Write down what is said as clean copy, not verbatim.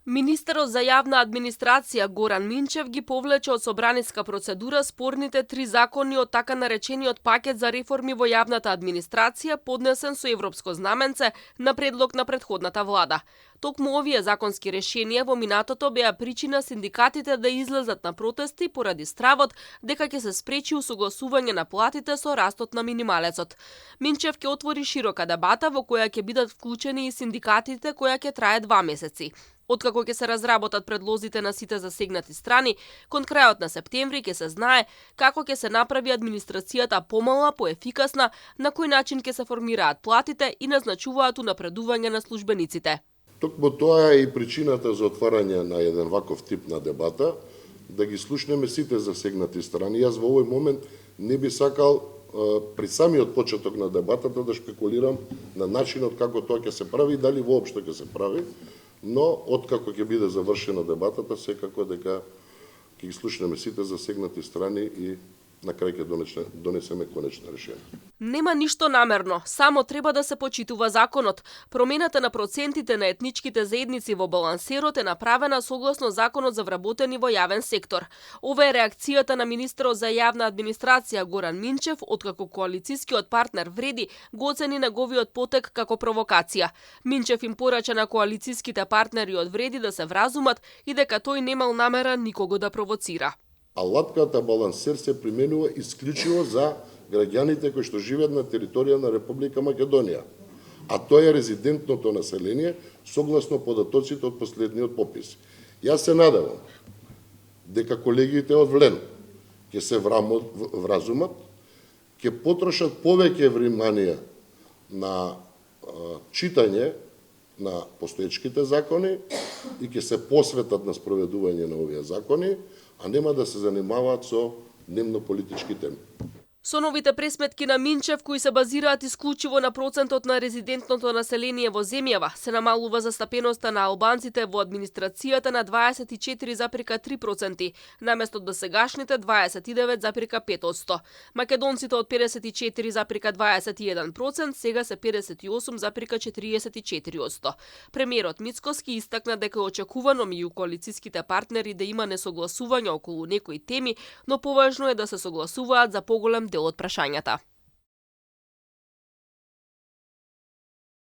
Министерот за јавна администрација Горан Минчев ги повлече од собраниска процедура спорните 3 закони од така наречениот пакет за реформи во јавната администрација, поднесен со европско знаменце на предлог на претходната влада. Токму овие законски решенија во минатото беа причина синдикатите да излезат на протести поради стравот дека ќе се спречи усогласување на платите со растот на минималецот. Минчев ќе отвори широка дебата во која ќе бидат вклучени и синдикатите, која ќе трае 2 месеци. Откако ќе се разработат предлозите на сите засегнати страни, кон крајот на септември ќе се знае како ќе се направи администрацијата помала, поефикасна, на кој начин ќе се формираат платите и назначуваат унапредување на службениците. Токму тоа е и причината за отварање на еден ваков тип на дебата, да ги слушнеме сите засегнати страни. Јас во овој момент не би сакал при самиот почеток на дебатата да шпекулирам на начинот како тоа ќе се прави и дали воопшто ќе се прави. Но, откако ќе биде завршена дебатата, секако дека ќе ги слушнеме сите засегнати страни и на крај ќе донесеме конечно решение. Нема ништо намерно, само треба да се почитува законот. Промената на процентите на етничките заедници во балансерот е направена согласно законот за вработени во јавен сектор. Ова е реакцијата на министерот за јавна администрација Горан Минчев, откако коалицијскиот партнер Вреди го оцени неговиот потек како провокација. Минчев им порача на коалицијските партнери од Вреди да се вразумат и дека тој немал намера никого да провоцира. Алатката балансер се применува исклучиво за граѓаните кои што живеат на територија на Република Македонија, а тоа е резидентното население согласно податоците од последниот попис. Јас се надевам дека колегите од ВЛЕН ќе се вразумат, ќе потрошат повеќе внимание на читање на постоечките закони и ќе се посветат на спроведување на овие закони, а нема да се занимаваат со дневно-политички теми. Со новите пресметки на Минчев, кои се базираат исклучиво на процентот на резидентното население во земјава, се намалува застапеноста на албанците во администрацијата на 24,3%, наместо досегашните 29,5%. Македонците од 54,21% сега се 58,44%. Премиерот Мицкоски истакна дека е очекувано меѓу коалицијските партнери да има несогласување околу некои теми, но поважно е да се согласуваат за поголем дел од прашањата.